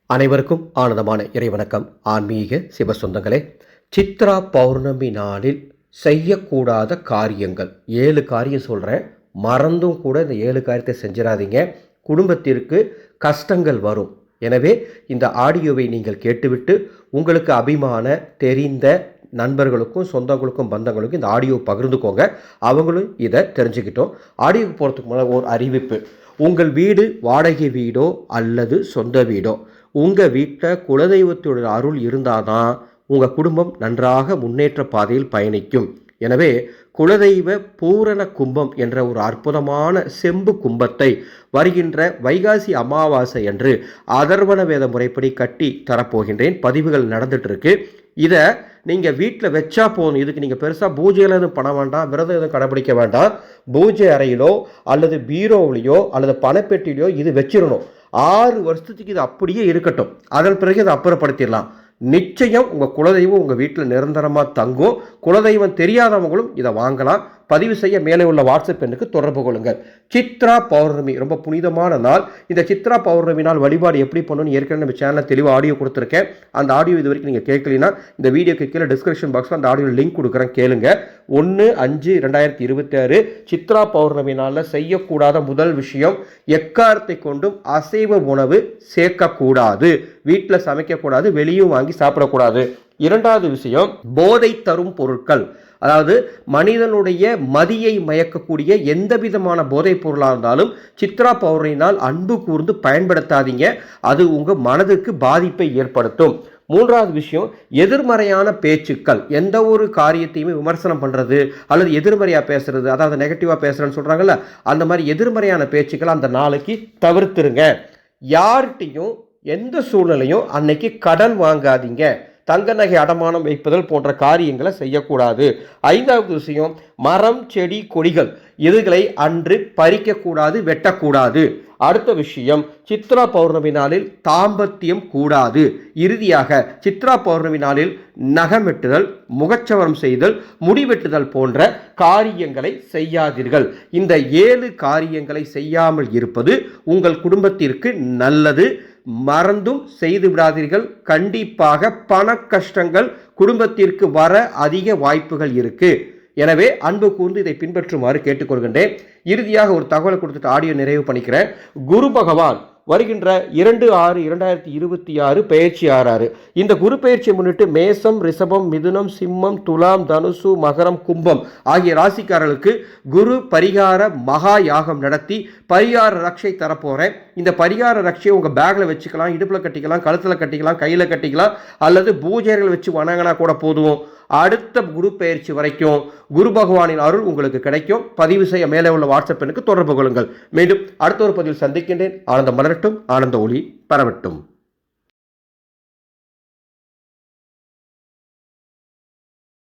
அனைவருக்கும் ஆனந்தமான இறைவணக்கம். ஆன்மீக சிவ சொந்தங்களே, சித்ரா பௌர்ணமி நாளில் செய்யக்கூடாத காரியங்கள் 7 காரியம் சொல்கிறேன். மறந்தும் கூட இந்த 7 காரியத்தை செஞ்சிடாதீங்க. குடும்பத்திற்கு கஷ்டங்கள் வரும். எனவே இந்த ஆடியோவை நீங்கள் கேட்டுவிட்டு உங்களுக்கு அபிமான தெரிந்த நண்பர்களுக்கும் சொந்தங்களுக்கும் பந்தங்களுக்கும் இந்த ஆடியோ பகிர்ந்துக்கோங்க. அவங்களும் இதை தெரிஞ்சுக்கிட்டோம். ஆடியோவுக்கு போகிறதுக்கு முன்னாடி ஒரு அறிவிப்பு. உங்கள் வீடு வாடகை வீடோ அல்லது சொந்த வீடோ, உங்கள் வீட்டில் குலதெய்வத்தோட அருள் இருந்தால் தான் உங்கள் குடும்பம் நன்றாக முன்னேற்ற பாதையில் பயணிக்கும். எனவே குலதெய்வ பூரண கும்பம் என்ற ஒரு அற்புதமான செம்பு கும்பத்தை வருகின்ற வைகாசி அமாவாசை அன்று அதர்வன வேத முறைப்படி கட்டி தரப்போகின்றேன். பதிவுகள் நடந்துட்டு இருக்கு. இதை நீங்கள் வீட்டில் வச்சா போதும். இதுக்கு நீங்கள் பெருசாக பூஜையில் எதுவும் பண்ண வேண்டாம், விரதம் எதுவும் கடைபிடிக்க வேண்டாம். பூஜை அறையிலோ அல்லது பீரோவிலையோ அல்லது பணப்பெட்டிலையோ இது வச்சிடணும். 6 வருஷத்துக்கு இது அப்படியே இருக்கட்டும். அதன் பிறகு இதை அப்புறப்படுத்திடலாம். நிச்சயம் உங்கள் குலதெய்வம் உங்கள் வீட்டில் நிரந்தரமாக தங்கும். குலதெய்வம் தெரியாதவங்களும் இதை வாங்கலாம். பதிவு செய்ய மேலே உள்ள வாட்ஸ்அப் எண்ணுக்கு தொடர்பு கொள்ளுங்கள். சித்ரா பௌர்ணமி ரொம்ப புனிதமான நாள். இந்த சித்ரா பௌர்ணமி நாள் வழிபாடு எப்படி பண்ணணும்னு ஏற்கனவே நம்ம சேனலில் தெளிவாக ஆடியோ கொடுத்துருக்கேன். அந்த ஆடியோ இது வரைக்கும் நீங்கள் கேட்கலனா இந்த வீடியோக்கு கீழே டிஸ்கிரிப்ஷன் பாக்ஸில் அந்த ஆடியோ லிங்க் கொடுக்குறேன், கேளுங்க. 1/5/2026 சித்ரா பௌர்ணமி நாளில் செய்யக்கூடாத முதல் விஷயம், எக்காரத்தை கொண்டும் அசைவ உணவு சேர்க்கக்கூடாது. வீட்டில் சமைக்கக்கூடாது, வெளியும் வாங்கி சாப்பிடக்கூடாது. 2வது விஷயம், போதை தரும் பொருட்கள், அதாவது மனிதனுடைய மதியை மயக்கக்கூடிய எந்த விதமான போதைப் பொருளாக இருந்தாலும் சித்ரா பௌர்ணமினால் அன்பு கூர்ந்து பயன்படுத்தாதீங்க. அது உங்கள் மனதுக்கு பாதிப்பை ஏற்படுத்தும். 3வது விஷயம், எதிர்மறையான பேச்சுக்கள். எந்த ஒரு காரியத்தையுமே விமர்சனம் பண்ணுறது அல்லது எதிர்மறையாக பேசுறது, அதாவது நெகட்டிவாக பேசுகிறேன்னு சொல்கிறாங்கல்ல, அந்த மாதிரி எதிர்மறையான பேச்சுக்களை அந்த நாளைக்கு தவிர்த்துருங்க. யார்கிட்டையும் எந்த சூழ்நிலையும் அன்னைக்கு கடன் வாங்காதீங்க. தங்க நகை அடமானம் வைப்பதல் போன்ற காரியங்களை செய்யக்கூடாது. 5வது விஷயம், மரம் செடி கொடிகள் இதுகளை அன்று பறிக்கக்கூடாது, வெட்டக்கூடாது. அடுத்த விஷயம், சித்ரா பௌர்ணமி நாளில் தாம்பத்தியம் கூடாது. இறுதியாக சித்ரா பௌர்ணமி நாளில் நகம் வெட்டுதல், முகச்சவரம் செய்தல், முடிவெட்டுதல் போன்ற காரியங்களை செய்யாதீர்கள். இந்த 7 காரியங்களை செய்யாமல் இருப்பது உங்கள் குடும்பத்திற்கு நல்லது. மறந்தும் செய்து விடாதீர்கள். கண்டிப்பாக பண கஷ்டங்கள் குடும்பத்திற்கு வர அதிக வாய்ப்புகள் இருக்கு. எனவே அன்பு கூர்ந்து இதை பின்பற்றுமாறு கேட்டுக்கொள்கின்றேன். இறுதியாக ஒரு தகவலை கொடுத்துட்டு ஆடியோ நிறைவு பண்ணிக்கிறேன். குரு பகவான் வருகின்ற 2/6/2026 பயிற்சி ஆறாரு. இந்த குரு பயிற்சியை முன்னிட்டு மேசம், ரிஷபம், மிதுனம், சிம்மம், துலாம், தனுசு, மகரம், கும்பம் ஆகிய ராசிக்காரர்களுக்கு குரு பரிகார மகா யாகம் நடத்தி பரிகார ரக்ஷை தரப்போகிறேன். இந்த பரிகார ரக்ஷையை உங்கள் பேக்கில் வச்சுக்கலாம், இடுப்பில் கட்டிக்கலாம், கழுத்தில் கட்டிக்கலாம், கையில் கட்டிக்கலாம், அல்லது பூஜைகள் வச்சு வணங்கினா கூட போதும். அடுத்த குரு பயிற்சி வரைக்கும் குரு பகவானின் அருள் உங்களுக்கு கிடைக்கும். பதிவு செய்ய மேலே உள்ள வாட்ஸ்அப் எண்ணுக்கு தொடர்பு கொள்ளுங்கள். மீண்டும் அடுத்த ஒரு பதிவில் சந்திக்கின்றேன். ஆனந்த மலரட்டும், ஆனந்த ஒளி பரவட்டும்.